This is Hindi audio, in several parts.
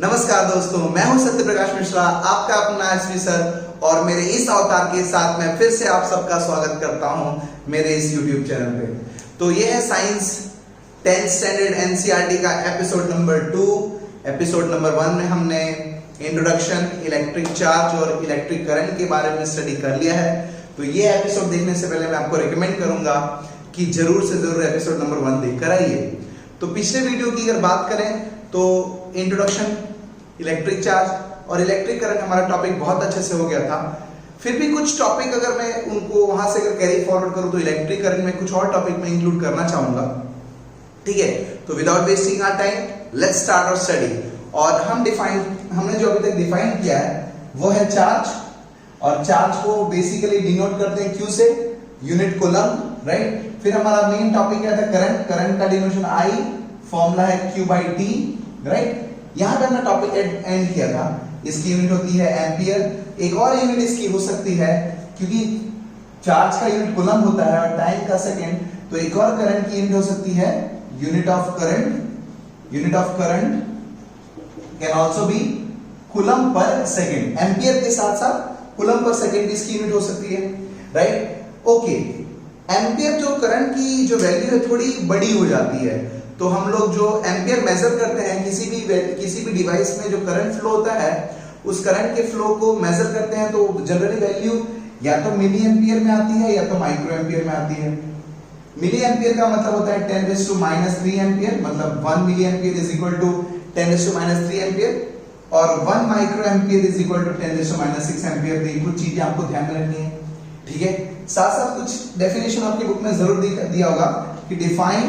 नमस्कार दोस्तों, मैं हूं सत्य प्रकाश मिश्रा, आपका अपना एसवी सर। और मेरे इस अवतार के साथ मैं फिर से आप सबका स्वागत करता हूं मेरे इस YouTube चैनल पे। तो ये है साइंस 10th स्टैंडर्ड एनसीईआरटी का एपिसोड नंबर 2। एपिसोड नंबर 1 में हमने इंट्रोडक्शन, इलेक्ट्रिक चार्ज और इलेक्ट्रिक करंट के बारे में स्टडी कर लिया है। तो ये एपिसोड देखने से पहले मैं आपको रिकमेंड करूंगा कि जरूर से जरूर एपिसोड नंबर 1 देखकर आइए। तो पिछले वीडियो की अगर बात करें तो इंट्रोडक्शन, इलेक्ट्रिक चार्ज और इलेक्ट्रिक करंट हमारा टॉपिक बहुत अच्छे से हो गया था। फिर भी कुछ टॉपिक अगर मैं उनको वहां से अगर कैरी फॉरवर्ड करूं तो इलेक्ट्रिक करंट में कुछ और टॉपिक में इंक्लूड करना चाहूंगा। ठीक है, तो without wasting our time let's start our study. और हमने जो अभी तक डिफाइन किया है वो है चार्ज, और चार्ज को बेसिकली डिनोट करते हैं क्यू से, यूनिट कूलम, राइट। फिर हमारा मेन टॉपिक क्या था, करंट। करंट का डिनोशन आई, फॉर्मूला है Q by T, राइट। यहां पे हमने टॉपिक एंड किया था। इसकी यूनिट होती है एम्पियर। एक और यूनिट इसकी हो सकती है, क्योंकि चार्ज का यूनिट कूलम होता है और टाइम का सेकंड, तो एक और करंट की यूनिट हो सकती है unit of current. Unit of current can also be coulomb per second. Ampere के साथ साथ कूलम पर सेकंड भी इसकी यूनिट हो सकती है, राइट। ओके, एम्पियर जो करंट की जो वैल्यू है थोड़ी बड़ी हो जाती है, तो हम लोग जो एम्पियर मेजर करते हैं किसी भी डिवाइस में जो करंट फ्लो होता है, उस करंट के फ्लो को मेजर करते हैं, तो जनरली वैल्यू या तो मिली एम्पियर में आती है या तो माइक्रो एम्पियर में आती है। मिली एम्पियर का मतलब होता है 10⁻³ एम्पियर, मतलब 1 milli ampere is equal to 10⁻³ ampere, और 1 micro ampere is equal to 10⁻6 ampere. तो ये कुछ चीजें आपको ध्यान में रखनी है, ठीक है। साथ साथ कुछ डेफिनेशन आपकी बुक में जरूर दिया होगा कि डिफाइन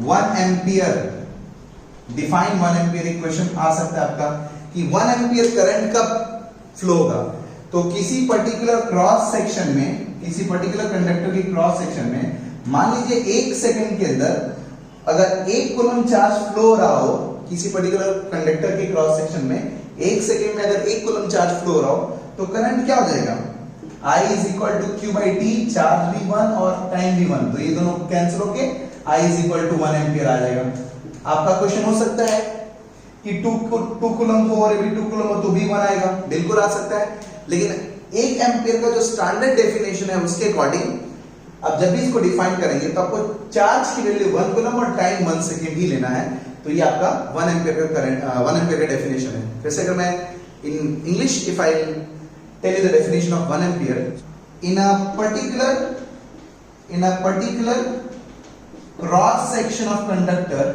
1 एम्पियर। डिफाइन 1 एम्पियर एक क्वेश्चन आ सकता है आपका कि 1 एम्पियर करंट कब फ्लो होगा। तो किसी पर्टिकुलर क्रॉस सेक्शन में, किसी पर्टिकुलर कंडक्टर की क्रॉस सेक्शन में, मान लीजिए 1 सेकंड के अंदर अगर 1 कूलम चार्ज फ्लो हो रहा हो, किसी पर्टिकुलर कंडक्टर के क्रॉस सेक्शन में 1 सेकंड में अगर 1 कूलम चार्ज फ्लो हो रहा हो, तो करंट क्या हो जाएगा, I is equal to Q by T, charge भी 1 और टाइम भी 1, तो ये दोनों कैंसिल होके I is equal to 1 ampere आ जाएगा। आपका क्वेश्चन हो सकता है कि 2 कूलम हो और 2 कूलम हो तो भी 1 आएगा, बिल्कुल आ सकता है। लेकिन 1 एम्पियर का जो स्टैंडर्ड डेफिनेशन है उसके अकॉर्डिंग अब जब भी इसको डिफाइन करेंगे तो आपको चार्ज की वैल्यू 1 कूलम और टाइम 1 सेकंड ही लेना है। तो ये आपका 1 एम्पियर का करंट 1 एम्पियर का डेफिनेशन है। वैसे अगर मैं in English if I tell you the definition of 1 ampere in a particular cross section of conductor,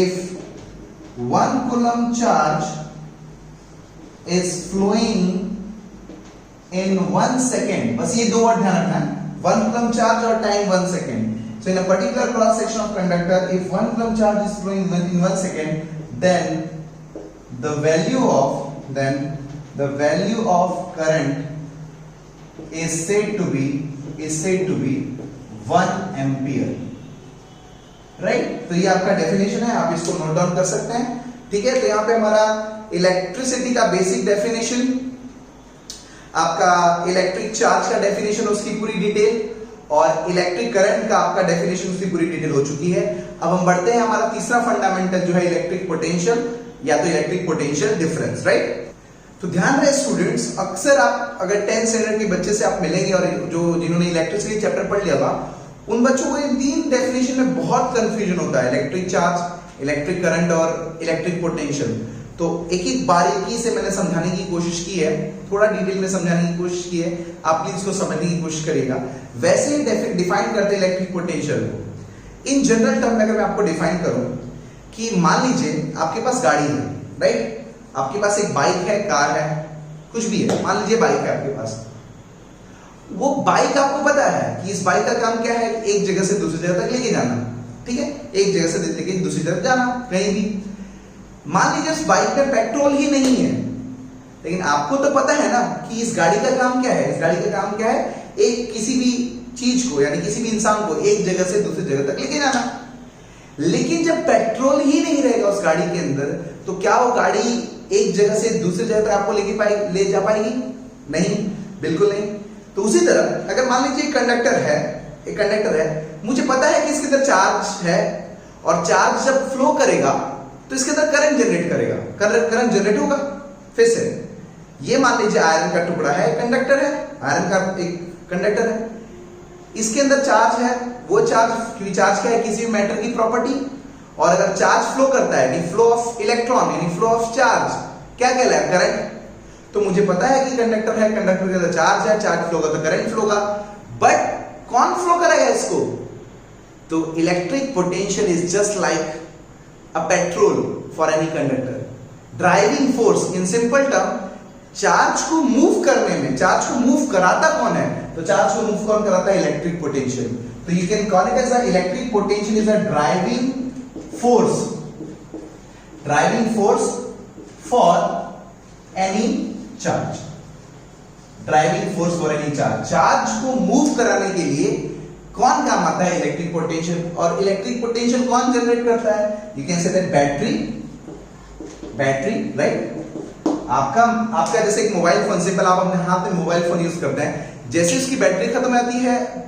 if 1 coulomb charge is flowing in 1 second, बस ये दो वर्ड ध्यान रखना है, 1 coulomb charge और time 1 second. So in a particular cross section of conductor, if 1 coulomb charge is flowing in 1 second, then the value of current is said to be 1 ampere, right? तो ये आपका डेफिनेशन है, आप इसको नोट डाउन कर सकते हैं, ठीक है। तो यहाँ पे हमारा इलेक्ट्रिसिटी का बेसिक डेफिनेशन, आपका इलेक्ट्रिक चार्ज का डेफिनेशन, उसकी पूरी डिटेल, और इलेक्ट्रिक करंट का आपका डेफिनेशन, उसकी पूरी डिटेल हो चुकी है। अब हम बढ़ते हैं हमारा तीसरा फंडामेंटल जो है इलेक्ट्रिक पोटेंशियल या तो इलेक्ट्रिक पोटेंशियल डिफरेंस, राइट। तो ध्यान रहे स्टूडेंट्स, अक्सर आप अगर 10th स्टैंडर्ड के बच्चे से आप मिलेंगे और जिन्होंने इलेक्ट्रिसिटी चैप्टर पढ़ लिया था, उन बच्चों को इन 3 डेफिनेशन में बहुत कंफ्यूजन होता है, इलेक्ट्रिक चार्ज, इलेक्ट्रिक करंट और इलेक्ट्रिक पोटेंशियल। तो एक एक बारीकी से मैंने समझाने की कोशिश की है, थोड़ा डिटेल में समझाने की कोशिश की है, आप प्लीज इसको समझने की कोशिश करिएगा। वैसे डिफाइन करते हैं इलेक्ट्रिक पोटेंशियल को। इन जनरल टर्म में अगर मैं आपको डिफाइन करूं कि मान लीजिए आपके पास गाड़ी है, राइट, आपके पास एक बाइक है, कार है, कुछ भी है, मान लीजिए बाइक है आपके पास। वो बाइक आपको पता है कि इस बाइक का काम क्या है, एक जगह से दूसरी जगह तक लेके जाना, ठीक है, एक जगह से लेके दूसरी तरफ जाना कहीं भी। मान लीजिए इस बाइक में पेट्रोल ही नहीं है, लेकिन आपको तो पता है ना कि इस गाड़ी का काम क्या है। इस गाड़ी का काम क्या है, एक किसी भी चीज को यानी किसी भी इंसान को एक जगह से दूसरी जगह तक लेके जाना। लेकिन जब पेट्रोल ही नहीं रहेगा उस गाड़ी के अंदर, तो क्या वो गाड़ी एक जगह से दूसरी जगह तक आपको ले जा पाएगी? नहीं, बिल्कुल नहीं। तो उसी तरह अगर मान लीजिए एक कंडक्टर है, मुझे पता है कि इसके अंदर चार्ज है और चार्ज जब फ्लो करेगा तो इसके अंदर करंट जनरेट करेगा, करंट जनरेट होगा। फिर से ये मान लीजिए आयरन का टुकड़ा है, कंडक्टर है, आयरन का एक कंडक्टर है, इसके अंदर चार्ज है, वो चार्ज, क्योंकि चार्ज क्या है, किसी भी मैटर की प्रॉपर्टी, और अगर चार्ज फ्लो करता है, फ्लो ऑफ इलेक्ट्रॉन यानी फ्लो ऑफ चार्ज, क्या कहलाए, करंट। तो मुझे पता है कि कंडक्टर है, कंडक्टर के अंदर चार्ज है, चार्ज फ्लो होगा तो करंट फ्लो होगा, बट कौन फ्लो करेगा इसको? तो electric potential is just like a petrol for any conductor, driving force. In simple term, charge को मूव करने में, चार्ज को मूव कराता कौन है? तो चार्ज को मूव कौन कराता है? Electric potential. तो you can call it as a electric potential is a driving force for any charge, driving force for any charge. Charge को मूव कराने के लिए कौन काम आता है? Electric potential. और इलेक्ट्रिक पोटेंशियल कौन जनरेट करता है? You can say that battery, right. आपका जैसे एक मोबाइल फोन, सिंपल आप अपने हाथ में मोबाइल फोन यूज करते हैं, जैसे उसकी बैटरी खत्म हो जाती है,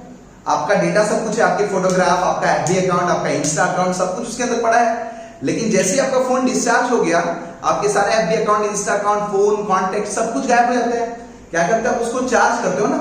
आपका डेटा सब कुछ है, आपके फोटोग्राफ, आपका एफबी अकाउंट, आपका इंस्टा अकाउंट, सब कुछ उसके अंदर पड़ा है। लेकिन जैसे ही आपका फोन डिस्चार्ज हो गया, आपके सारे FB account, Insta account, phone, contact सब कुछ गायब हो जाते हैं। क्या करते हो आप? उसको चार्ज करते हो ना,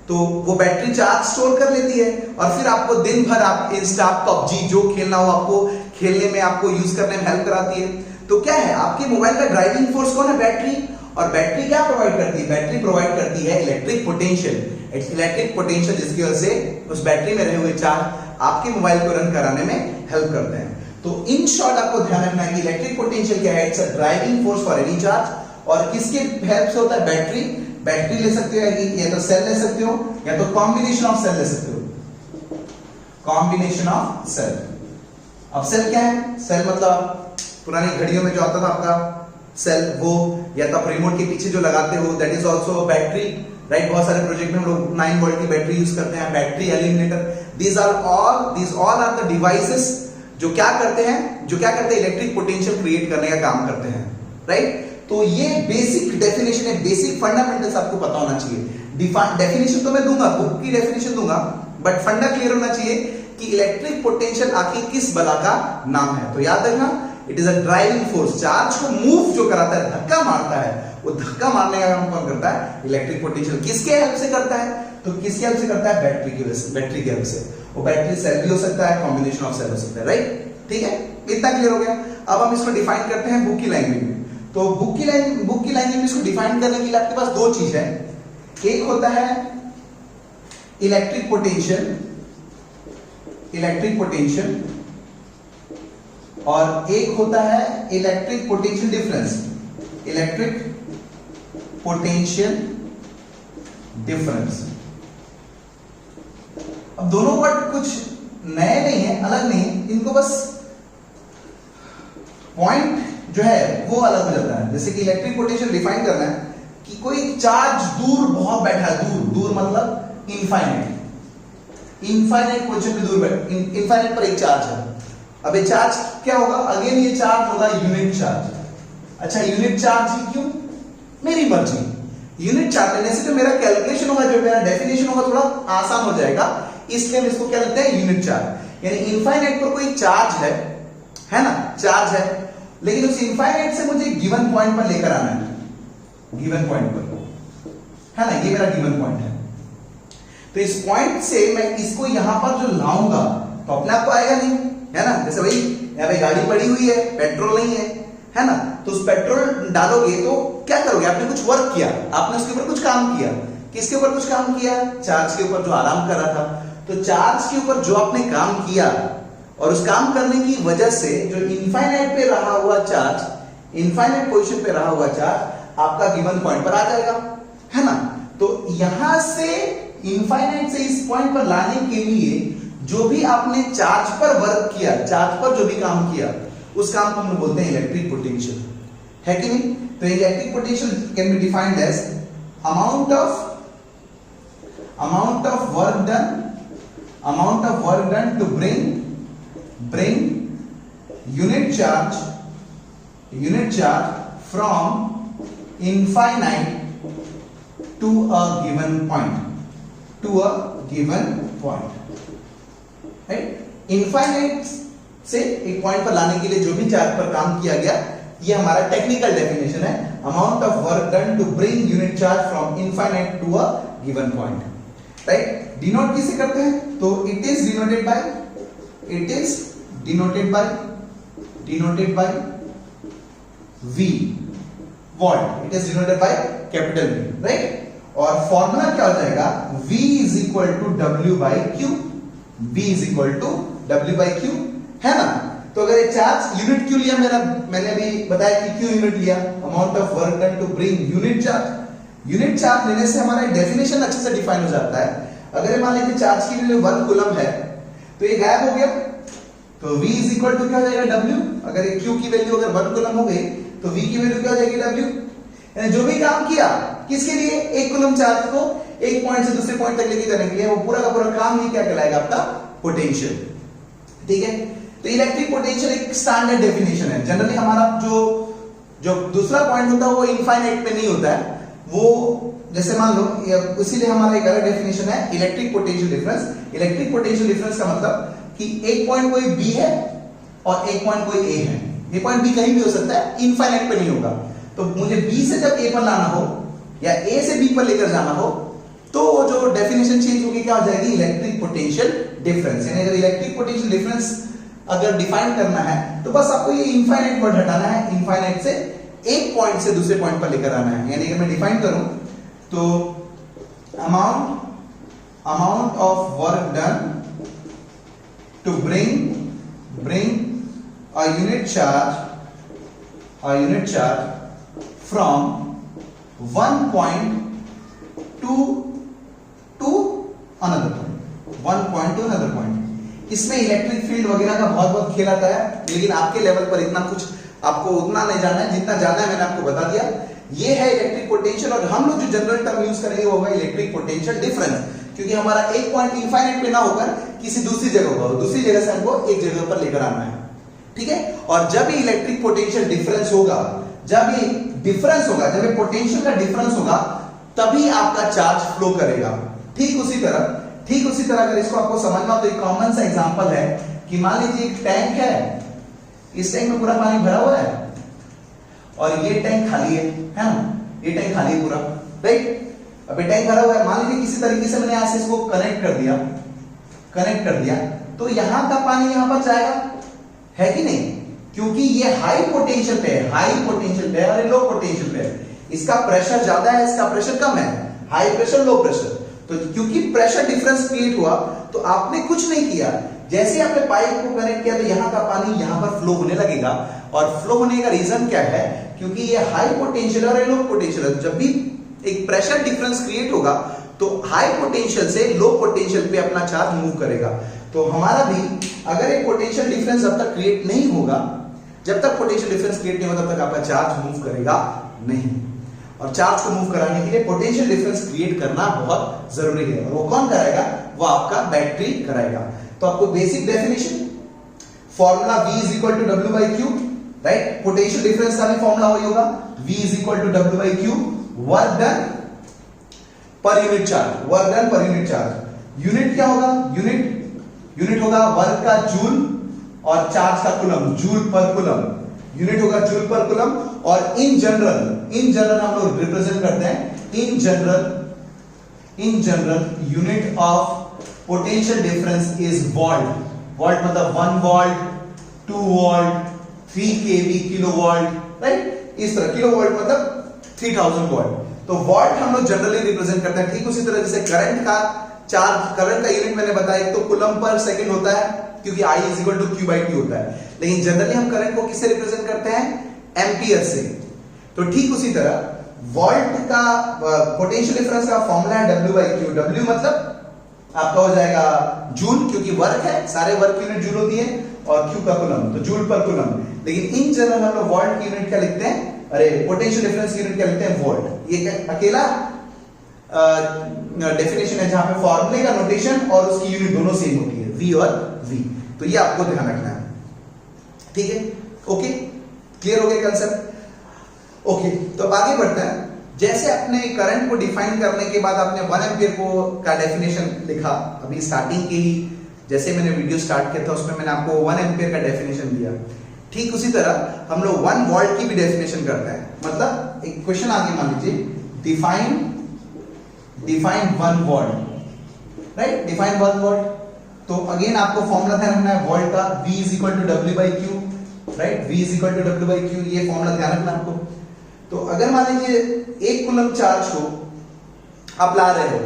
तो वो बैटरी चार्ज स्टोर कर लेती है, और फिर आपको दिन भर आप इंस्टा, पबजी जो खेलना हो आपको खेलने में, आपको यूज करने में हेल्प कराती है। तो क्या है, आपके मोबाइल का ड्राइविंग फोर्स कौन है? बैटरी। और बैटरी क्या प्रोवाइड करती है? बैटरी प्रोवाइड करती है इलेक्ट्रिक पोटेंशियल। इलेक्ट्रिक पोटेंशियल जिसकी वजह से उस बैटरी में रहे हुए चार्ज आपके मोबाइल को रन कराने में हेल्प करते हैं। तो इन शॉर्ट आपको ध्यान रखना है कि इलेक्ट्रिक पोटेंशियल क्या है? It's a driving force for any charge. और किसके हेल्प से होता है? बैटरी। बैटरी ले सकते हो, या तो सेल ले सकते हो, या तो कॉम्बिनेशन ऑफ सेल ले सकते हो, कॉम्बिनेशन ऑफ सेल। अब सेल क्या है? सेल मतलब पुरानी घड़ियों में जो आता था आपका सेल, वो, या तो आप रिमोट के पीछे जो लगाते हो, that is also battery, right. बहुत सारे प्रोजेक्ट में हम लोग 9 वोल्ट की बैटरी यूज करते हैं, battery eliminator. These all are the devices जो क्या करते हैं, इलेक्ट्रिक पोटेंशियल क्रिएट करने का काम करते हैं, राइट। तो ये बेसिक डेफिनेशन है, बेसिक फंडामेंटल्स आपको पता होना चाहिए। डेफिनेशन तो मैं दूंगा, बुक की डेफिनेशन दूंगा, बट फंडा क्लियर होना चाहिए कि इलेक्ट्रिक पोटेंशियल आखिर किस बला का नाम है। तो याद रखना, it is a driving force. Charge को मूव जो कराता है, धक्का मारता है, वो धक्का मारने का काम कौन करता है? Electric potential. किसके हेल्प से करता है? तो किसके हेल्प से करता है? बैटरी की वजह से, बैटरी के हेल्प से। वो बैटरी सेल भी हो सकता है, कॉम्बिनेशन ऑफ सेल हो सकता है, राइट। ठीक है, इतना क्लियर हो गया। अब हम इसको डिफाइन करते हैं बुक की लैंग्वेज में। तो बुक की लैंग्वेज में इसको डिफाइन करने के लिए आपके पास दो चीज है। एक होता है इलेक्ट्रिक पोटेंशियल, और एक होता है इलेक्ट्रिक पोटेंशियल डिफरेंस, अब दोनों वर्ड कुछ नए नहीं है, अलग नहीं है, इनको बस पॉइंट जो है वो अलग हो जाता है। जैसे कि इलेक्ट्रिक पोटेंशियल डिफाइन करना है कि कोई चार्ज दूर बहुत बैठा है, दूर मतलब इनफाइनाइट पोजीशन पे दूर बैठा, इनफाइनाइट पर एक चार्ज है। अब ये चार्ज क्या होगा? अगेन ये चार्ज होगा यूनिट चार्ज। अच्छा, यूनिट चार्ज ही क्यों? मेरी मर्जी। यूनिट चार्ज लेने से जो मेरा कैलकुलेशन होगा, जो मेरा डेफिनेशन होगा, थोड़ा आसान हो जाएगा, इसलिए हम इसको क्या लेते हैं? Unit charge. यानी इनफाइनाइट पर कोई चार्ज है ना, चार्ज है, लेकिन उस इनफाइनाइट से मुझे गिवन पॉइंट पर लेकर आना है, गिवन पॉइंट पर, है ना, ये मेरा गिवन पॉइंट है। तो इस पॉइंट से मैं इसको यहां पर जो लाऊंगा तो अपने आप को आएगा नहीं, है ना। जैसे भाई यहाँ पे गाड़ी पड़ी हुई है, पेट्रोल नहीं है ना, तो उस पेट्रोल डालोगे तो क्या करोगे? आपने कुछ वर्क किया, आपने उसके ऊपर कुछ काम किया। किसके ऊपर कुछ काम किया? चार्ज के ऊपर जो आराम कर रहा था। तो चार्ज के ऊपर जो आपने काम किया, और उस काम करने की वजह से जो इनफाइनाइट पे रहा हुआ चार्ज, इनफाइनाइट पोजीशन पे रहा हुआ चार्ज आपका गिवन पॉइंट पर आ जाएगा, है ना। तो यहां से इनफाइनाइट से इस पॉइंट पर लाने के लिए जो भी आपने चार्ज पर वर्क किया, चार्ज पर जो भी काम किया, उस काम को हम बोलते हैं इलेक्ट्रिक पोटेंशियल, है कि नहीं। तो electric potential can be defined as amount of work done to bring unit charge from infinite to a given point, right? Infinite से एक पॉइंट पर लाने के लिए जो भी चार्ज पर काम किया गया, ये हमारा टेक्निकल डेफिनेशन है। Amount of work done to bring unit charge from infinite to a given point, right. Denote किसे करते हैं? तो it is denoted by V, what. It is denoted by capital V, right. और फॉर्मूला क्या हो जाएगा? V is equal to W by Q, V is equal to W by Q, है ना। तो अगर ये चार्ज यूनिट क्यों लिया, मैंने अभी बताया कि क्यों यूनिट लिया, amount of work done to bring unit charge. Unit charge लेने से हमारा डेफिनेशन अच्छे से डिफाइन हो जाता है। अगर मान लीजिए चार्ज की वैल्यू 1 कूलम है तो ये गायब हो गया, तो V इज इक्वल टू क्या हो जाएगा? W। अगर ये Q की वैल्यू अगर 1 कूलम हो गई तो V की वैल्यू क्या हो जाएगी? W। यानी जो भी काम किया किसके लिए? 1 कूलम चार्ज को एक पॉइंट से दूसरे पॉइंट तक लेके जाने के लिए, वो पूरा का पूरा काम ही क्या कहलाएगा? आपका पोटेंशियल, ठीक है। तो इलेक्ट्रिक पोटेंशियल एक स्टैंडर्ड डेफिनेशन है। जनरली हमारा जो दूसरा पॉइंट होता है वो इनफाइनाइट पे नहीं होता है, वो जैसे मान लो, इसीलिए हमारा एक अलग डेफिनेशन है electric potential difference. Electric potential difference का मतलब कि एक पॉइंट कोई B है और एक पॉइंट कोई A है। ये पॉइंट B कहीं भी हो सकता है, इनफाइनाइट पे नहीं होगा। तो मुझे B से जब A पर लाना हो या A से B पर लेकर जाना हो, तो जो डेफिनेशन चेंज होगी, क्या हो जाएगी? Electric potential difference. यानी अगर इलेक्ट्रिक पोटेंशियल डिफरेंस अगर डिफाइन करना है तो बस आपको ये इनफाइनाइट वर्ड हटाना है, इनफाइनाइट से एक पॉइंट से दूसरे पॉइंट पर लेकर आना है। यानी अगर मैं डिफाइन करूं तो amount of work done to bring a unit charge from one point to another point। इसमें इलेक्ट्रिक फील्ड वगैरह का बहुत खेल आता है, लेकिन आपके लेवल पर इतना कुछ आपको उतना नहीं जानना है, जितना जानना है मैंने आपको बता दिया। ये है इलेक्ट्रिक पोटेंशियल, और हम लोग जो जनरल टर्म यूज करेंगे वो होगा इलेक्ट्रिक पोटेंशियल डिफरेंस, क्योंकि हमारा एक पॉइंट इनफाइनाइट पे ना होकर किसी दूसरी जगह होगा, दूसरी जगह से हमको एक जगह पर लेकर आना है, ठीक है। और जब ये इलेक्ट्रिक पोटेंशियल डिफरेंस होगा, जब ये पोटेंशियल का डिफरेंस होगा, तभी आपका चार्ज फ्लो करेगा। ठीक उसी तरह अगर इसको आपको समझना हो तो एक कॉमन सा एग्जांपल है कि मान लीजिए एक टैंक है, इस टैंक में पूरा पानी भरा हुआ है और ये टैंक खाली है ना, ये टैंक खाली है पूरा, राइट। अब ये टैंक भरा हुआ है, मान लीजिए किसी तरीके से मैंने ऐसे इसको कनेक्ट कर दिया तो यहां का पानी यहां पर जाएगा, है कि नहीं? क्योंकि ये हाई पोटेंशियल पे है और लो पोटेंशियल पे है। इसका प्रेशर ज्यादा है, इसका प्रेशर कम है, हाई प्रेशर लो प्रेशर। तो क्योंकि प्रेशर डिफरेंस क्रिएट हुआ तो आपने कुछ नहीं किया, जैसे ही आपने पाइप को कनेक्ट किया तो यहां का पानी यहां पर फ्लो होने लगेगा। और फ्लो होने का रीजन क्या है? क्योंकि ये हाई पोटेंशियल और लो पोटेंशियल है। जब भी एक प्रेशर डिफरेंस क्रिएट होगा तो हाई पोटेंशियल से लो पोटेंशियल पे अपना चार्ज मूव करेगा। तो हमारा भी अगर एक पोटेंशियल डिफरेंस जब तक क्रिएट नहीं होगा, जब तक पोटेंशियल डिफरेंस क्रिएट नहीं होगा तब तक आपका चार्ज मूव करेगा नहीं। और चार्ज को मूव कराने के लिए पोटेंशियल डिफरेंस क्रिएट करना बहुत जरूरी है, और वो कौन कराएगा? वो आपका बैटरी कराएगा। तो आपको basic definition formula V is equal to W by Q, right. Potential difference का भी फॉर्मूला वही होगा, V is equal to W by Q, work done per unit charge. Unit क्या होगा? यूनिट होगा वर्क का जूल और चार्ज का कूलम, जूल पर कूलम। यूनिट होगा जूल पर कूलम। और इन जनरल हम लोग रिप्रेजेंट करते हैं in general unit of potential difference is volt. Volt मतलब 1 volt, 2 volt, 3 kV kilo volt, right. इस तरह किलो वोल्ट मतलब 3000 वोल्ट। तो वोल्ट हम लोग जनरली रिप्रेजेंट करते हैं। ठीक उसी तरह जैसे करंट का यूनिट मैंने बताया, एक तो कूलम पर सेकंड होता है क्योंकि I is equal to Q by T होता है, लेकिन जनरली हम करंट को किससे रिप्रेजेंट करते हैं? एम्पियर से। तो ठीक उसी तरह वोल्ट का पोटेंशियल डिफरेंस का फॉर्मूला है W बाई Q। W मतलब आपका हो जाएगा जूल, क्योंकि वर्क है, सारे वर्क यूनिट जूल होती है, और Q का कूलम, तो जूल पर कूलम। लेकिन इन जनरल हम लोग वोल्ट की यूनिट क्या लिखते हैं? पोटेंशियल डिफरेंस की यूनिट क्या लिखते हैं? वोल्ट। ये अकेला डेफिनेशन है जहां पे फॉर्मूले का नोटेशन और उसकी यूनिट दोनों सेम होती है, V और V। तो ये आपको ध्यान रखना है, ठीक है। ओके, क्लियर हो गया कंसेप्ट? ओके, तो अब आगे बढ़ते हैं। जैसे अपने करंट को डिफाइन करने के बाद आपने 1 एम्पियर का डेफिनेशन लिखा, अभी स्टार्टिंग के ही जैसे मैंने वीडियो स्टार्ट किया था उसमें मैंने आपको 1 एम्पियर का डेफिनेशन दिया, ठीक उसी तरह हम लोग 1 वोल्ट की भी डेफिनेशन करते हैं। मतलब एक क्वेश्चन आगे मान लीजिए, define 1 volt, right, define 1 volt. तो अगेन आपको फॉर्मूला ध्यान रखना है वोल्ट का, V is equal to W by Q, right, V is equal to W by Q, ये फॉर्मूला ध्यान रखना आपको। तो अगर मान लीजिए 1 कूलम चार्ज को आप ला रहे हो,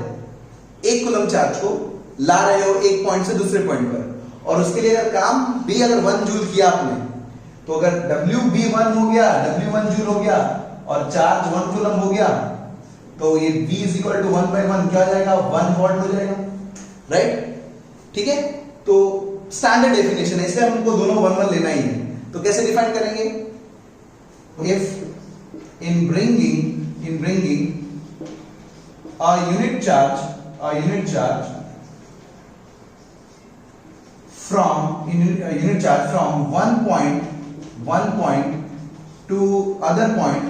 1 कूलम चार्ज को ला रहे हो एक पॉइंट से दूसरे पॉइंट पर, और उसके लिए अगर काम B अगर 1 जूल किया आपने, तो अगर WB 1 हो गया, W 1 जूल हो गया और चार्ज 1 कूलम हो गया, तो ये V is equal to 1 by 1 क्या हो जाएगा, 1 वोल्ट हो जाएगा, राइट, ठीक है। तो स्टैंडर्ड डेफिनेशन है, इसलिए हमको दोनों 1 1 लेना ही है। तो कैसे डिफाइन करेंगे, if in bringing a unit charge from one point to other point,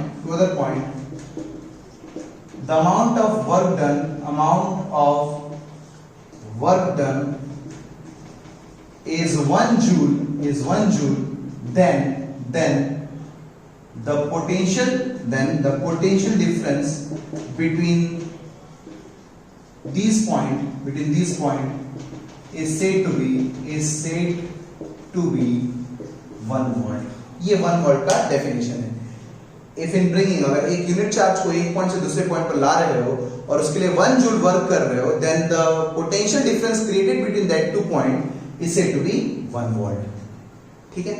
the amount of work done is 1 joule, then the potential difference between these point is said to be 1 volt. ये 1 वोल्ट का डेफिनेशन है। इफ इन ब्रिंगिंग, अगर एक यूनिट चार्ज को एक पॉइंट से दूसरे पॉइंट पर ला रहे हो और उसके लिए 1 जूल वर्क कर रहे हो, then the potential difference created between that 2 point is said to be 1 volt, ठीक है,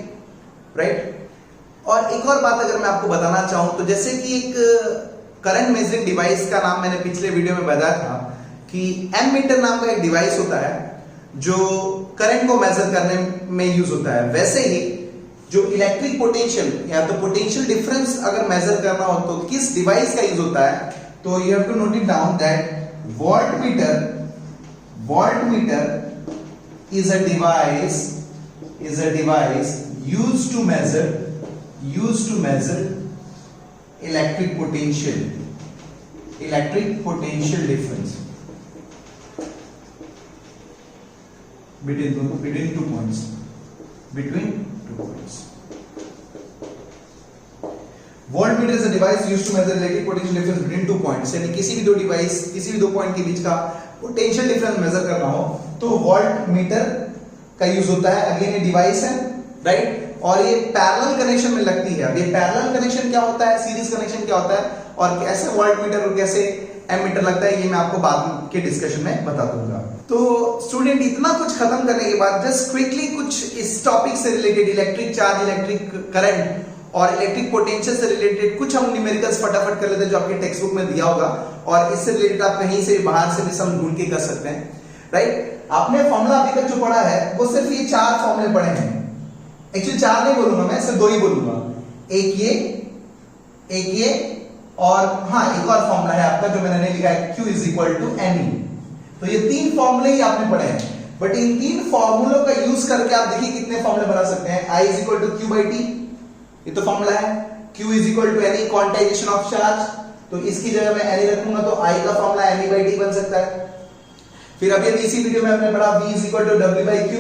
राइट। और एक और बात अगर मैं आपको बताना चाहूं, तो जैसे कि एक करंट मेजरिंग डिवाइस का नाम मैंने पिछले वीडियो में बताया था कि एमीटर नाम का एक डिवाइस होता है जो करंट को मेजर करने में यूज होता है। वैसे ही जो इलेक्ट्रिक पोटेंशियल या तो पोटेंशियल डिफरेंस अगर मेजर करना हो तो किस डिवाइस का यूज होता है, तो you have to note it down that voltmeter is a device used to measure electric potential difference between 2 points. Voltmeter is a device used to measure electric potential difference between 2 points. यानी किसी भी दो पॉइंट के बीच का पोटेंशियल डिफरेंस मेजर करना हो तो वोल्ट मीटर का यूज होता है। अगेन ये डिवाइस है, राइट, और ये पैरेलल कनेक्शन में लगती है। अब ये पैरेलल कनेक्शन क्या होता है, सीरीज कनेक्शन क्या होता है, और कैसे वोल्ट मीटर और कैसे एमीटर लगता है, ये मैं आपको बाद के डिस्कशन में बता दूंगा। तो स्टूडेंट, इतना कुछ खत्म करने के बाद जस्ट क्विकली कुछ इस टॉपिक से related, electric charge, electric current और इलेक्ट्रिक पोटेंशियल से रिलेटेड कुछ हम न्यूमेरिकल्स फटाफट कर लेते हैं जो आपके टेक्स्ट बुक में दिया होगा, और इससे रिलेटेड आप कहीं से बाहर से भी सम ढूंढ के कर सकते हैं, राइट। आपने फॉर्मूला अभी तक जो पढ़ा है वो सिर्फ ये 4 फॉर्मूले पढ़े हैं। एक्चुअली 4 नहीं बोलूंगा मैं, सिर्फ 2 ही बोलूंगा, एक ये और हाँ एक और फॉर्मूला है आपका जो मैंने लिखा है Q is equal to NE। तो ये 3 फॉर्मूले ही आपने पढ़े हैं, बट इन 3 फॉर्मूलों का यूज करके आप देखिए कितने फॉर्मूले बना सकते हैं। I is equal to Q by T, ये तो फॉर्मूला है। Q is equal to NE, quantization of charge, तो इसकी जगह मैं NE रखूंगा तो I का फॉर्मूला NE बाई T बन सकता है। फिर अभी इसी वीडियो में हमने पढ़ा V is equal to W by Q,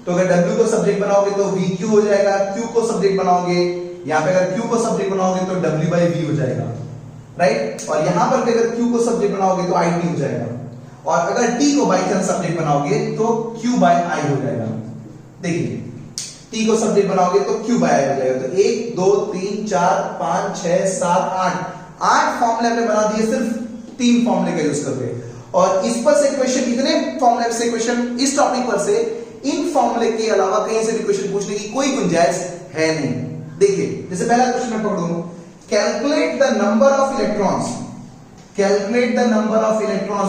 तो अगर W को सब्जेक्ट बनाओगे तो VQ हो जाएगा, Q को सब्जेक्ट बनाओगे, यहाँ पे अगर Q को सब्जेक्ट बनाओगे तो W बाई V हो जाएगा, राइट, और यहाँ पर अगर Q को सब्जेक्ट बनाओगे तो IT हो जाएगा, और अगर T को बाई चांस सब्जेक्ट बनाओगे तो Q बाई I हो जाएगा। देखिए T को सब्जेक्ट बनाओगे तो Q बाई I हो जाएगा। तो 1 2 3 4 5 6 7 8 फॉर्मूले हमने बना दिए सिर्फ 3 फॉर्मूले का यूज करके, और इस पर से क्वेश्चन, इतने फॉर्मूले से क्वेश्चन, इस टॉपिक पर से इन फॉर्मूले के अलावा कहीं से भी क्वेश्चन पूछने की कोई गुंजाइश है नहीं। देखिए जैसे पहला क्वेश्चन मैं पढ़ दूं, calculate the number of electrons,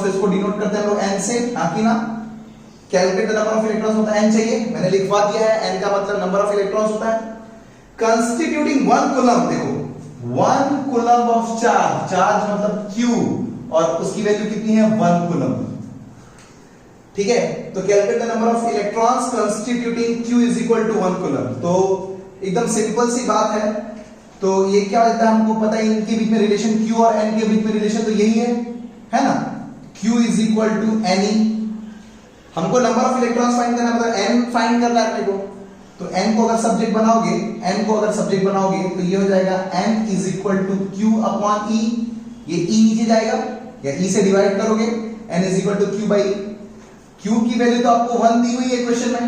तो इसको डिनोट करते हैं हम लोग N से, आकी ना, calculate the number of electrons होता है N चाहिए, मैंने लिखवा दिया है, N का मतलब नंबर ऑफ इलेक्ट्रॉन्स होता है। कंस्टिट्यूटिंग 1 कूलम, देखो 1 कूलम ऑफ चार्ज मतलब Q, और उसकी वैल्यू कितनी है 1 कूलम, ठीक है। तो calculate the number of electrons constituting Q is equal to 1 coulomb. तो एकदम सिंपल सी बात है। तो ये क्या होता है, हमको पता है इनके बीच में रिलेशन, Q और N के बीच में रिलेशन तो यही है ना, Q is equal to NE। हमको नंबर ऑफ इलेक्ट्रॉन्स फाइंड करना, मतलब n फाइंड करना है अपने को। तो n को अगर सब्जेक्ट बनाओगे तो ये हो जाएगा n is equal to q upon e। ये e नीचे जाएगा या e से डिवाइड करोगे, n is equal to q by q की वैल्यू तो आपको 1 दी हुई है क्वेश्चन में,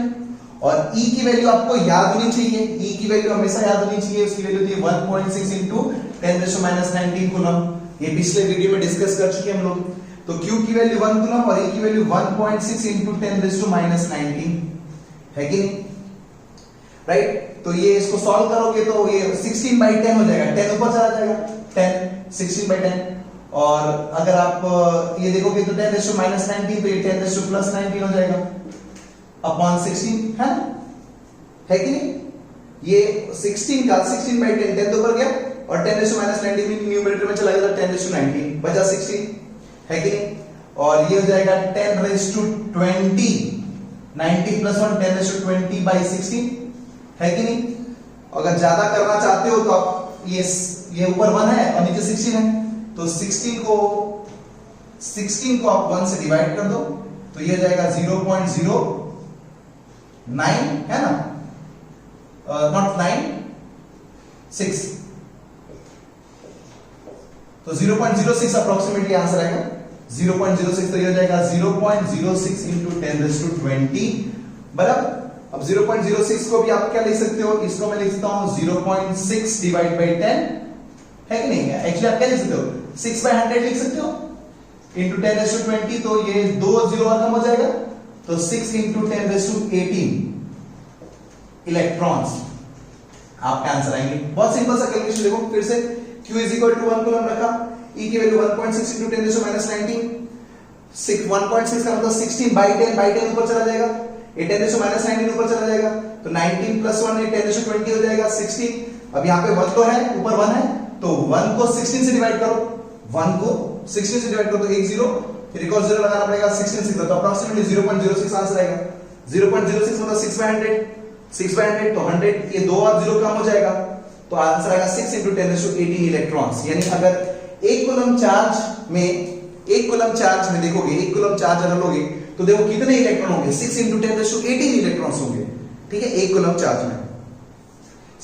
और e की वैल्यू आपको याद होनी चाहिए। e की वैल्यू हमेशा याद होनी चाहिए, उसकी वैल्यू थी 1.6 into 10⁻⁻19 कूलम। ये पिछले वीडियो में डिस्कस कर चुके हम लोग। तो q की वैल्यू 1 कूलम और e की वैल्यू 1.6 into 10⁻19 है कि नहीं, राइट। तो ये इसको सॉल्व करोगे तो ये 16/10 हो जाएगा, 10 ऊपर चला जाएगा, 10 16/10। और अगर आप ये देखोगे तो 10⁻⁻19 तो ये 10⁻+19 हो जाएगा अपॉन 16, है कि नहीं। ये 16 का 16/10, 10 तो ऊपर गया और 10⁻⁻19 न्यूमरेटर में चला गया, 10⁻19 बचा 16, है कि नहीं। और ये हो जाएगा 10⁻20, 90 + 1 10⁻20/16, है कि नहीं। अगर ज्यादा करना चाहते हो तो आप ये ऊपर 1 है और नीचे 16 है, तो 16 को आप 1 से डिवाइड कर दो तो ये हो जाएगा 0.09, है ना, नॉट 9 6, तो 0.06 अप्रोक्सीमेटली आंसर आएगा 0.06। तो ये हो जाएगा 0.06 into 10⁻20 बराबर। अब 0.06 को भी आप क्या लिख सकते हो, इसको मैं लिख सकता हूं 0.6 डिवाइड बाई 10, है कि नहीं। एक्चुअली आप क्या लिख सकते हो, 6/100 लिख सकते हो इंटू 10⁻20, तो ये 2 0 और कम हो जाएगा, तो 6 into 10⁻18 इलेक्ट्रॉन्स आपका आंसर आएंगे। बहुत सिंपल सा कैलकुलेशन देखो फिर से। q is equal to 1 coulomb रखा, e की वैल्यू 1.6 into 10⁻19, 1.6 का मतलब 16/10 ऊपर चला जाएगा, ये 10⁻19 ऊपर चला जाएगा, तो 19 + 1 ये 10⁻20 हो जाएगा 16। अब यहाँ पे 1 तो है, ऊपर 1 है, तो 1 को 16 से डिवाइड करो, 1 को 16 से डिवाइड करो तो 1 0, फिर एक और 0 लगाना पड़ेगा, 16 6 तो अप्रोक्सीमेटली 0.06 आंसर आएगा। 0.06 मतलब 6/100, 6/100 तो 100, ये 2 और 0 कम हो जाएगा, तो आंसर आएगा 6 into 10⁻18 इलेक्ट्रॉन्स। यानी अगर 1 कूलम चार्ज में देखोगे, 1 कूलम चार्ज अगर लोगे तो देखो कितने इलेक्ट्रॉन होंगे, 6 into 10⁻18 इलेक्ट्रॉन्स होंगे, ठीक है, 1 कूलम चार्ज में।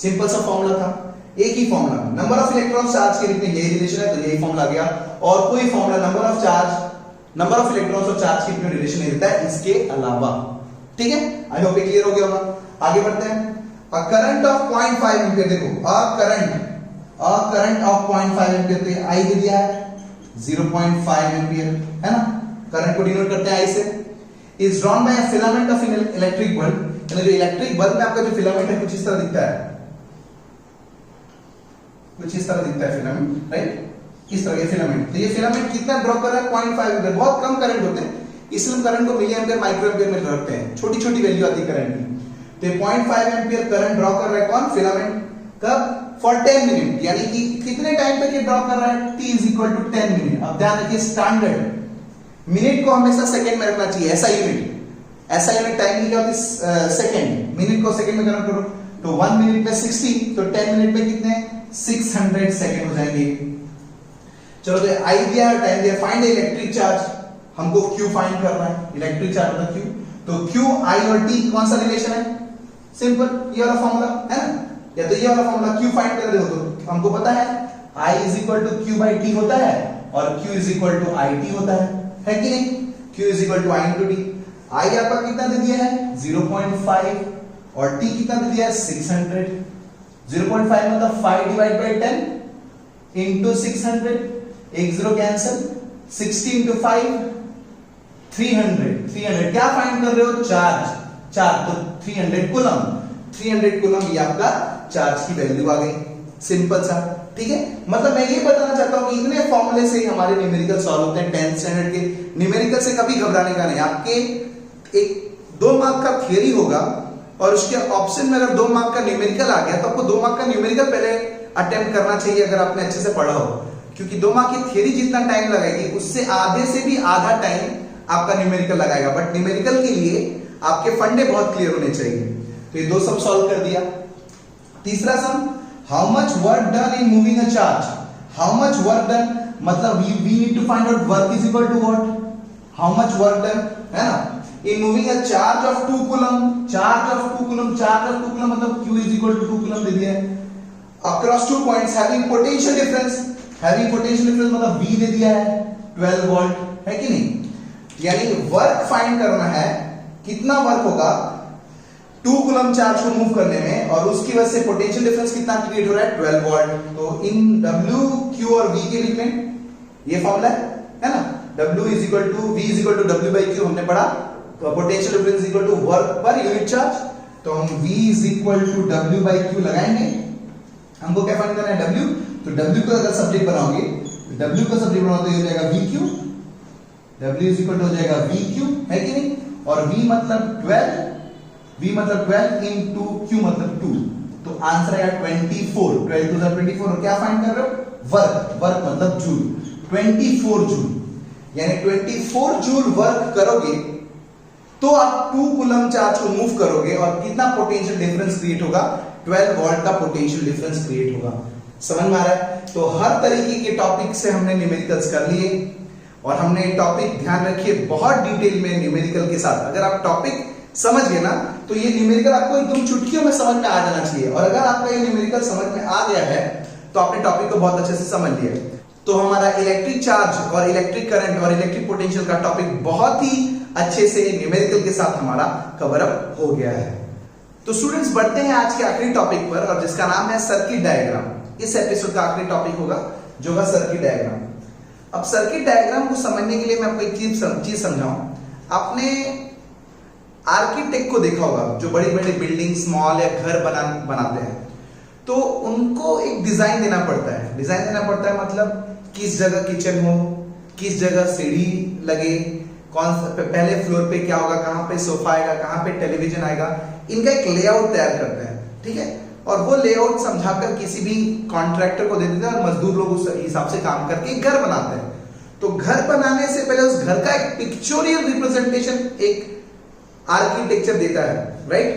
सिंपल सा फॉर्मूला था, एक ही formula, number of electron charge के बीच में यही रिलेशन है, तो यही फॉर्मूला आ गया। और कोई फॉर्मूला नंबर ऑफ इलेक्ट्रॉन्स और चार्ज के बीच में रिलेशन नहीं देता है इसके अलावा, ठीक है। आई होप ये क्लियर हो गया होगा। आगे बढ़ते हैं। अ करंट ऑफ 0.5 एम्पीयर, देखो अ करंट ऑफ 0.5 एम्पीयर, तो आई दे दिया है 0.5 एम्पीयर, है ना, करंट को डिनोट करते हैं आई से। Is drawn by a filament of electric bulb, यानी जो इलेक्ट्रिक बल्ब में आपका जो फिलामेंट है कुछ इस तरह दिखता है, कुछ इस तरह दिखता है फिलामेंट, राइट, इस तरह के फिलामेंट। तो ये फिलामेंट कितना ड्रॉ कर रहा है, 0.5 एम्पीयर, बहुत कम करंट होते हैं, इसलिए हम करंट को मिली एम्पीयर माइक्रो एम्पीयर में रखते हैं, छोटी छोटी वैल्यू आती है करंट की। तो 0.5 एम्पीयर करंट ड्रॉ कर रहा है कौन, फिलामेंट, कब, फॉर 10 मिनट, यानी कि कितने टाइम तक ये ड्रॉ कर रहा है, t is equal to 10 minute. अब ध्यान रखिए स्टैंडर्ड मिनट को हमेशा सेकंड में रखना चाहिए, ऐसा यूनिट टाइम की क्या होती है, सेकंड, मिनट को सेकंड में कन्वर्ट करो, तो 1 मिनट में 60, तो 10 मिनट में कितने 600 सेकंड हो जाएंगे। चलो तो आई दिया है, टाइम दिया, फाइंड इलेक्ट्रिक चार्ज, हमको q फाइंड करना है, इलेक्ट्रिक चार्ज होता q, तो q i और t कौन सा रिलेशन है, सिंपल ये वाला फॉर्मूला है ना, या तो ये वाला फॉर्मूला q फाइंड कर रहे हो तो हमको पता है i is equal to q by t होता है और q is equal to i t होता है कि नहीं, q is equal to i into t। i आपका कितना दे दिया है 0.5 और t कितना दे दिया है 600। 0.5 मतलब 5 डिवाइड बाई 10 इंटू 600, एक 0 कैंसिल, 60 इंटू 5 300 क्या फाइंड कर रहे हो, चार्ज, तो 300 कूलम ये आपका चार्ज की वैल्यू आ गई, सिंपल सा, ठीक है। मतलब मैं ये बताना चाहता हूं कि इतने फॉर्मूले से ही हमारे न्यूमेरिकल सॉल्व होते हैं 10th स्टैंडर्ड के। न्यूमेरिकल से कभी घबराने का नहीं, आपके एक 2 मार्क का थियरी होगा और उसके ऑप्शन में अगर 2 मार्क का न्यूमेरिकल आ गया तो आपको 2 मार्क का न्यूमेरिकल पहले अटेम्प्ट करना चाहिए अगर आपने अच्छे से पढ़ा हो, क्योंकि 2 मार्क की थियरी जितना टाइम लगाएगी उससे आधे से भी आधा टाइम आपका न्यूमेरिकल लगाएगा, बट न्यूमेरिकल के लिए आपके फंडे बहुत क्लियर होने चाहिए। तो ये 2 सम सॉल्व कर दिया। तीसरा sum, how much work done in moving a charge, how much work done मतलब we need to find out work is equal to what, how much work done, है ना, in moving a charge of 2 coulomb, charge of 2 coulomb, charge of 2 coulomb मतलब Q is equal to 2 coulomb दे दिया है, across 2 points having potential difference, having potential difference मतलब V दे दिया है 12 वोल्ट, है कि नहीं? यानी वर्क फाइंड करना है, कितना वर्क होगा 2 कूलम चार्ज को मूव करने में, और उसकी वजह से पोटेंशियल डिफरेंस कितना क्रिएट हो रहा है 12 वोल्ट। तो इन W, Q और V के बीच में ये फॉर्मूला है ना, W is equal to V is equal to W by Q हमने पढ़ा, potential difference equal to work per unit charge, तो हम V is equal to W by Q लगाएंगे, हमको क्या फाइंड करना है W, तो W को अगर सब्जेक्ट बनाओगे, W को सब्जेक्ट बनाओ तो ये हो जाएगा VQ, W is equal to हो जाएगा VQ, है कि नहीं? और V मतलब 12, V मतलब 12 into Q मतलब 2, तो आंसर आएगा 24, 12 to the 24, और क्या फाइंड कर रहे हो? वर्क, वर्क मतलब जूल, 24 जूल, यानी 24 जूल वर्क करोगे तो आप 2 कूलम चार्ज को मूव करोगे, और कितना पोटेंशियल डिफरेंस क्रिएट होगा? 12 वोल्ट का पोटेंशियल डिफरेंस क्रिएट होगा। समझ में आ रहा है? तो हर तरीके के टॉपिक से हमने न्यूमेरिकल्स कर लिए, और हमने टॉपिक ध्यान रखिए बहुत डिटेल में न्यूमेरिकल के साथ, अगर आप टॉपिक समझ गए ना तो ये न्यूमेरिकल आपको एकदम चुटकियों में समझ में आ जाना चाहिए, और अगर आपका ये न्यूमेरिकल समझ में आ गया है तो आपने टॉपिक को बहुत अच्छे से समझ लिया। तो हमारा इलेक्ट्रिक चार्ज और इलेक्ट्रिक करंट और इलेक्ट्रिक पोटेंशियल का टॉपिक बहुत ही अच्छे से न्यूमेरिकल के साथ हमारा कवर अप हो गया है। तो स्टूडेंट्स बढ़ते हैं आज के आखिरी टॉपिक पर, और जिसका नाम है सर्किट डायग्राम। इस एपिसोड का आखिरी टॉपिक होगा जो होगा सर्किट डायग्राम। अब सर्किट डायग्राम को समझने के लिए मैं आपको एक चीज समझाऊं। आपने आर्किटेक्ट को देखा होगा जो बड़ी बड़ी बिल्डिंग्स, मॉल या घर बनाते हैं, तो उनको एक डिजाइन देना पड़ता है। डिजाइन देना पड़ता है मतलब किस जगह किचन हो, किस जगह सीढ़ी लगे, कौन सा पहले फ्लोर पे क्या होगा, कहां पे सोफा आएगा, कहां पे टेलीविजन आएगा, इनका एक लेआउट तैयार करते हैं, ठीक है? और वो लेआउट समझाकर किसी भी कॉन्ट्रैक्टर को दे देते हैं, और मजदूर लोग उस हिसाब से काम करके घर बनाते हैं। तो घर बनाने से पहले उस घर का एक पिक्चोरियल रिप्रेजेंटेशन एक आर्किटेक्चर देता है, राइट,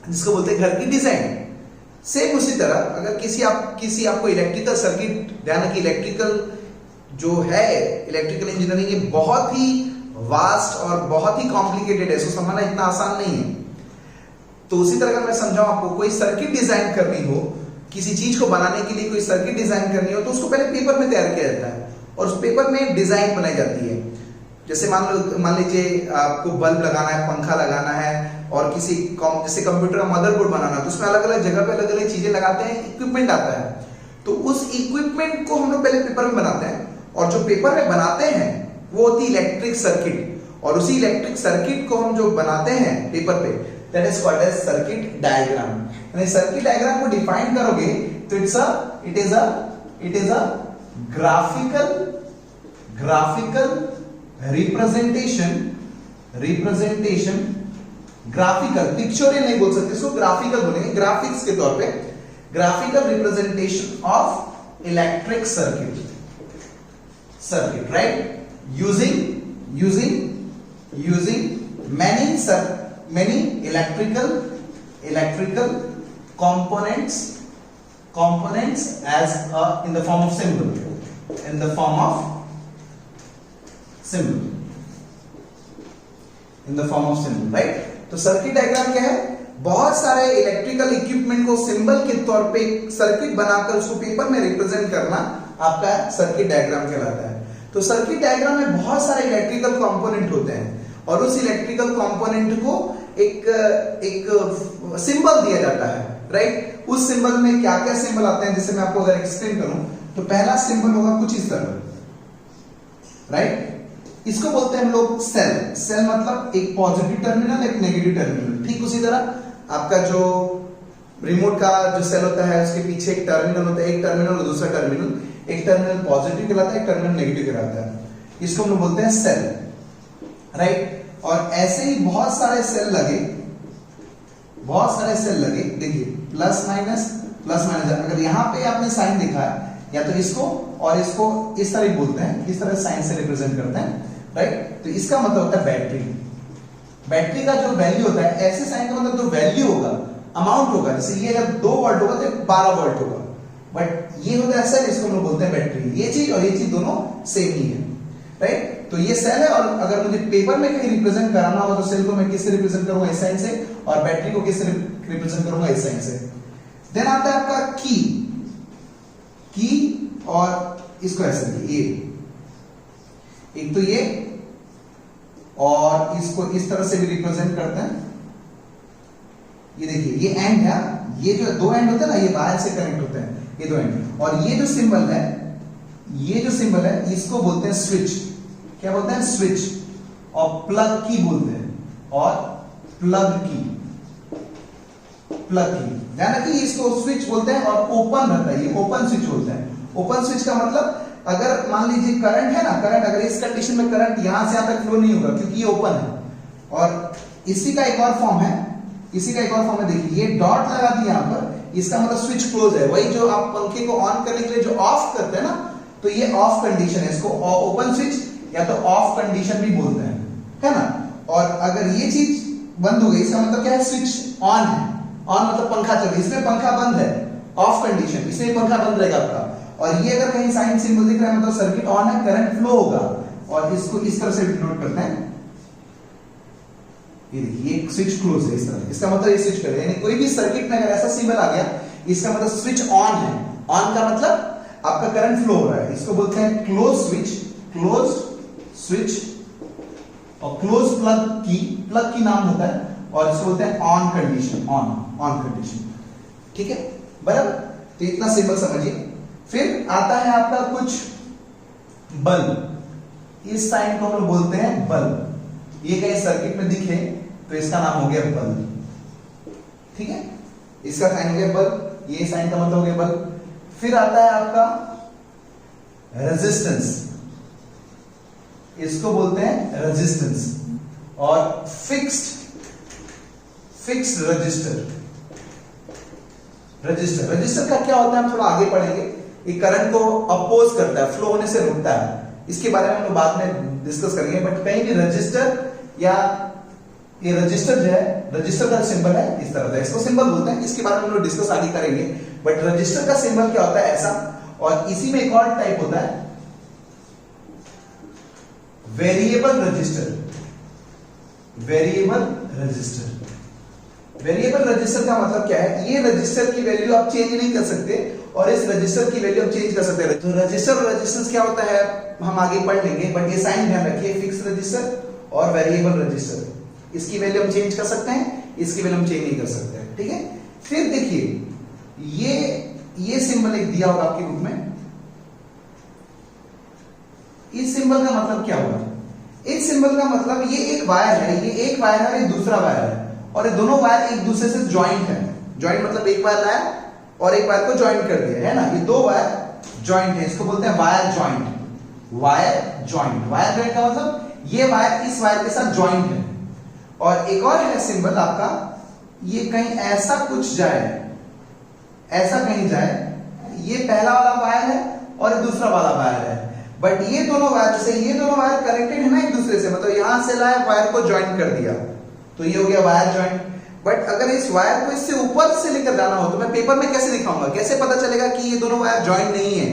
जिसको बोलते हैं घर की डिजाइन। सेम उसी तरह अगर किसी आपको इलेक्ट्रिकल सर्किट, ध्यान रखिए इलेक्ट्रिकल जो है, इलेक्ट्रिकल इंजीनियरिंग ये बहुत ही वास्ट और बहुत ही कॉम्प्लिकेटेड है, इसको समझना इतना आसान नहीं है। तो उसी तरह अगर मैं समझाऊं आपको, कोई सर्किट डिजाइन करनी हो, किसी चीज को बनाने के लिए कोई सर्किट डिजाइन करनी हो, तो उसको पहले पेपर में तैयार किया जाता है, और उस पेपर में डिजाइन बनाई जाती है। जैसे मान लीजिए आपको बल्ब लगाना है, पंखा लगाना है, और जैसे कंप्यूटर का मदरबोर्ड बनाना है, तो उसमें अलग अलग जगह पे अलग अलग चीजें लगाते हैं, इक्विपमेंट आता है। तो उस इक्विपमेंट को हम लोग पहले पेपर में बनाते हैं, और जो पेपर में बनाते हैं वो होती है इलेक्ट्रिक सर्किट, और उसी इलेक्ट्रिक सर्किट को हम जो बनाते हैं पेपर पे, that is called as circuit diagram. यानी सर्किट डायग्राम को डिफाइन करोगे तो it is a graphical representation, graphical, pictorial नहीं बोल सकते, इसको ग्राफिकल बोलेंगे, ग्राफिक्स के तौर पे graphical representation of electric circuit, right, using many electrical components as in the form of symbol, right. तो सर्किट डायग्राम क्या है? बहुत सारे इलेक्ट्रिकल इक्विपमेंट को सिंबल के तौर पे सर्किट बनाकर उसको पेपर में रिप्रेजेंट करना आपका सर्किट डायग्राम कहलाता है। तो सर्किट डायग्राम में बहुत सारे इलेक्ट्रिकल कंपोनेंट होते हैं, और उस इलेक्ट्रिकल कंपोनेंट को एक सिंबल दिया जाता है, राइट। उस सिंबल में क्या क्या सिंबल आते हैं, जैसे मैं आपको अगर एक्सप्लेन करूं तो पहला सिंबल होगा कुछ इस तरह, राइट। इसको बोलते हैं हम लोग सेल मतलब एक पॉजिटिव टर्मिनल, एक नेगेटिव टर्मिनल। ठीक उसी तरह आपका जो रिमोट का जो सेल होता है उसके पीछे एक टर्मिनल होता है, एक टर्मिनल और दूसरा टर्मिनल, एक टर्मिनल पॉजिटिव कहलाता है, एक टर्मिनल नेगेटिव कहलाता है। इसको हम लोग बोलते हैं सेल, राइट। और ऐसे ही बहुत सारे सेल लगे, देखिए प्लस माइनस, अगर यहां पे आपने साइन देखा है, या तो इसको और इसको इस तरह बोलते हैं, इस तरह साइन से रिप्रेजेंट करते हैं, राइट। तो इसका मतलब होता है बैटरी का जो वैल्यू होता है, ऐसे साइन का मतलब जो वैल्यू होगा, अमाउंट होगा, जैसे ये अगर 2 वोल्ट होगा तो 12 वोल्ट होगा, बट ये होता है सेल, इसको हम लोग बोलते हैं बैटरी। ये चीज और ये चीज दोनों सेम ही है, राइट। तो ये सेल है, और अगर मुझे पेपर में कहीं रिप्रेजेंट कराना होगा तो सेल को मैं किससे रिप्रेजेंट करूंगा, इस साइन से, और बैटरी को किससे रिप्रेजेंट करूंगा, इस साइन से। देन आता है आपका की, और इसको ऐसे ये, एक तो ये, और इसको इस तरह से भी रिप्रेजेंट करते हैं। ये देखिए ये एंड है, ये जो दो एंड होते हैं ना, ये वायर से कनेक्ट होते हैं, ये दो एंड। और ये जो सिंबल है, ये जो सिंबल है, इसको बोलते हैं स्विच। क्या बोलते हैं, स्विच। और प्लग की बोलते हैं, और प्लग की, प्लग की, ध्यान रखिए इसको स्विच बोलते हैं। और ओपन रहता है, ये ओपन स्विच बोलते हैं। ओपन स्विच का मतलब, अगर मान लीजिए करंट है ना, करंट अगर इस कंडीशन में करंट यहां से यहां तक फ्लो नहीं होगा क्योंकि ये ओपन है। और इसी का एक और फॉर्म है, इसी का एक और फॉर्म है, देखिए ये डॉट लगा दिया यहां पर, इसका मतलब स्विच क्लोज है। वही जो आप पंखे को ऑन करने के लिए जो ऑफ करते हैं ना, तो ये ऑफ कंडीशन है, इसको ओपन स्विच या तो ऑफ कंडीशन भी बोलते हैं, है ना। और अगर ये चीज बंद हो गई, इसका मतलब क्या है, स्विच ऑन है। ऑन मतलब पंखा चल रहा है, इसमें पंखा बंद है, ऑफ कंडीशन, इसमें पंखा बंद रहेगा आपका। और ये अगर कहीं साइन सिंबल दिख रहा है मतलब सर्किट ऑन है, करंट फ्लो होगा। और इसको इस तरह से डिनोट करते हैं, ये देखिए ये स्विच क्लोज है इस तरह, इसका मतलब ये स्विच कर रहे हैं। यानी कोई भी सर्किट में अगर ऐसा सिंबल आ गया, इसका मतलब स्विच ऑन है। ऑन का मतलब आपका करंट फ्लो हो रहा है, इसको बोलते हैं क्लोज स्विच, क्लोज स्विच। और क्लोज प्लग की नाम होता है, और इसको बोलते हैं ऑन कंडीशन, ऑन कंडीशन। ठीक है, बराबर। तो इतना सिंबल समझिए। फिर आता है आपका कुछ बल्ब, इस साइन को हम लोग बोलते हैं बल्ब। ये कहीं सर्किट में दिखे तो इसका नाम हो गया बल्ब। ठीक है, इसका साइन हो गया बल्ब, ये साइन का मतलब हो गया बल्ब। फिर आता है आपका रेजिस्टेंस, इसको बोलते हैं रेजिस्टेंस। और फिक्स्ड रजिस्टर का क्या होता है हम थोड़ा आगे पढ़ेंगे। ये करंट को अपोज करता है, फ्लो होने से रोकता है, इसके बारे में हम लोग बाद में डिस्कस करेंगे। बट कहीं भी रजिस्टर, या ये रजिस्टर जो है, रजिस्टर का सिंबल है इस तरह का, इसको सिंबल बोलते हैं, इसके बारे में हम लोग डिस्कस आगे करेंगे। बट रजिस्टर का सिंबल क्या होता है, ऐसा। और इसी में एक और टाइप होता है वेरिएबल रजिस्टर। वेरिएबल रजिस्टर का मतलब क्या है, ये रजिस्टर की वैल्यू आप चेंज नहीं कर सकते, और इस रजिस्टर की वैल्यू आप चेंज कर सकते हैं। तो रजिस्टर और रेजिस्टेंस क्या होता है हम आगे पढ़ लेंगे, बट ये साइन ध्यान रखिए, फिक्स रजिस्टर और वेरिएबल रजिस्टर, इसकी वैल्यू हम चेंज कर सकते हैं, इसकी वैल्यू हम चेंज नहीं कर सकते हैं। ठीक है, फिर देखिए ये सिंबल एक दिया होगा आपकी बुक में। इस सिंबल का मतलब क्या होगा, इस सिंबल का मतलब ये एक वायर है, ये एक वायर है, ये दूसरा वायर है, और ये दोनों वायर एक दूसरे से ज्वाइंट है। ज्वाइंट मतलब एक वायर लाया और एक वायर को ज्वाइंट कर दिया, है ना। ये दो वायर ज्वाइंट है, इसको बोलते हैं वायर ज्वाइंट। वायर ज्वाइंट का मतलब ये वायर इस वायर के साथ ज्वाइंट है। और एक और है सिंबल आपका, ये कहीं ऐसा कुछ जाए, ऐसा कहीं जाए, ये पहला वाला वायर है और दूसरा वाला वायर है, बट ये दोनों वायर, जैसे ये दोनों वायर कनेक्टेड है ना एक दूसरे से, मतलब यहां से लाया वायर को ज्वाइंट कर दिया, तो ये हो गया वायर ज्वाइंट। बट अगर इस वायर को इससे ऊपर से लेकर जाना हो तो मैं पेपर में कैसे दिखाऊंगा, कैसे पता चलेगा कि ये दोनों वायर ज्वाइंट नहीं है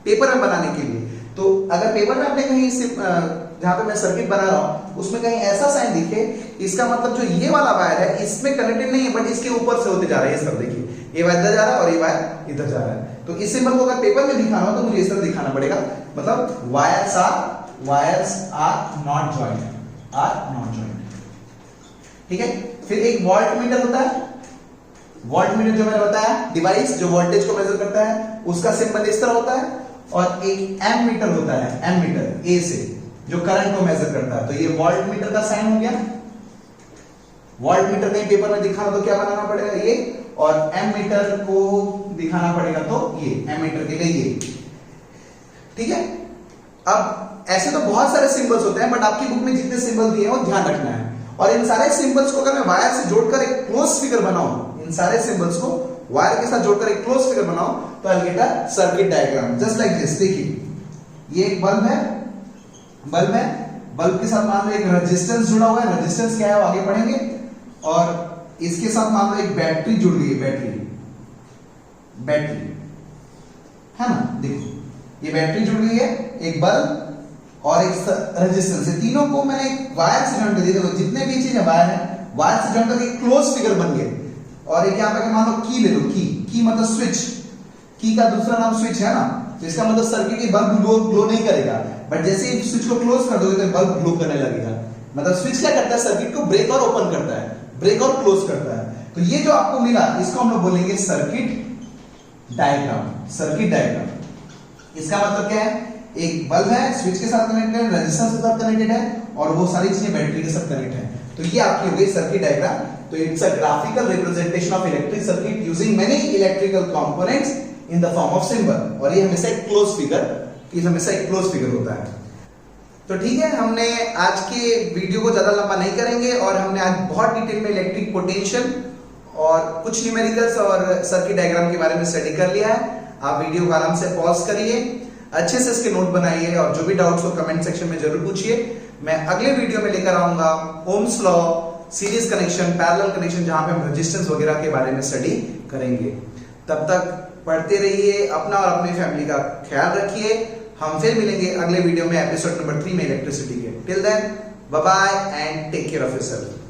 पेपर में बनाने के लिए। तो अगर पेपर में आपने कहीं जहां पे मैं सर्किट बना रहा हूं उसमें कहीं ऐसा साइन दिखे, इसका मतलब जो ये वाला वायर है इसमें कनेक्टेड नहीं है, बट इसके ऊपर से होते जा रहा है। ये सब देखिए, ये वायर इधर जा रहा है और ये वायर इधर जा रहा है। तो इस सिंबल को अगर पेपर में दिखाना हो तो मुझे इस तरह दिखाना पड़ेगा, मतलब वायर्स आर नॉट ज्वाइंट। ठीक है, फिर एक वोल्ट मीटर होता है। वोल्ट मीटर जो मैंने बताया डिवाइस जो वोल्टेज को मेजर करता है, उसका सिंबल इस तरह होता है। और एक एम मीटर होता है, एम मीटर ए से, जो करंट को मेजर करता है। तो ये वोल्ट मीटर का साइन हो गया। वोल्ट मीटर कहीं पेपर में दिखाना तो क्या बनाना पड़ेगा, ये, और एम मीटर को दिखाना पड़ेगा तो ये, एम मीटर के लिए ये। ठीक है, अब ऐसे तो बहुत सारे सिंबल्स होते हैं, बट आपकी बुक में जितने सिंबल दिए हैं वो ध्यान रखना है। और इन सारे सिंबल्स को अगर मैं वायर से जोड़कर एक क्लोज फिगर बनाऊं, इन सारे सिंबल्स को वायर के साथ जोड़कर एक क्लोज फिगर बनाऊं, तो I will get a circuit diagram just like this. देखिए, ये एक बल्ब है, बल्ब के साथ मान लो एक रेजिस्टेंस जुड़ा हुआ है। रेजिस्टेंस क्या है वो आगे पढ़ेंगे। और इसके साथ मान लो एक बैटरी जुड़ गई है, बैटरी है ना। देखो, ये बैटरी जुड़ गई है, एक बल्ब और एक रेजिस्टेंस, ये तीनों को मैंने वायर से जॉइन कर दिया। देखो जितने भी चीजें वायर है, वायर से जॉइन करके क्लोज फिगर बन गए। और एक यहाँ पे मान लो की ले लो, की मतलब स्विच, की का दूसरा नाम स्विच है ना, तो इसका मतलब सर्किट की बल्ब ग्लो नहीं करेगा, बट जैसे ही स्विच को क्लोज कर दोगे तो बल्ब ग्लो करने लगेगा। मतलब स्विच क्या करता है, सर्किट को ब्रेक और ओपन करता है, ब्रेक और क्लोज करता है। तो ये जो आपको मिला इसको हम लोग बोलेंगे सर्किट डायग्राम। सर्किट डायग्राम इसका मतलब क्या है, एक बल्ब है, स्विच के साथ कनेक्टेड है, रेजिस्टेंस के साथ कनेक्टेड है, और वो सारी चीजें बैटरी के साथ कनेक्ट है। तो ये आपकी हो गई सर्किट डायग्राम। तो it's a graphical representation of electric circuit using many electrical components in the form of symbol. और ये हमेशा एक क्लोज फिगर, ये हमेशा एक क्लोज फिगर होता है। तो ठीक है, हमने आज के वीडियो को ज्यादा लंबा नहीं करेंगे, और हमने आज बहुत डिटेल में इलेक्ट्रिक पोटेंशियल और कुछ न्यूमेरिकल्स और सर्किट डायग्राम के बारे में स्टडी कर लिया है। आप वीडियो को आराम से पॉज करिए, अच्छे से इसके नोट बनाइए, और जो भी डाउट्स हो कमेंट सेक्शन में जरूर पूछिए। मैं अगले वीडियो में लेकर आऊंगा Ohm's law, series connection, parallel connection, जहां पे हम रेजिस्टेंस वगैरह के बारे में स्टडी करेंगे। तब तक पढ़ते रहिए, अपना और अपनी फैमिली का ख्याल रखिए। हम फिर मिलेंगे अगले वीडियो में एपिसोड नंबर 3 में इलेक्ट्रिसिटी के। Till then bye bye and take care of yourself.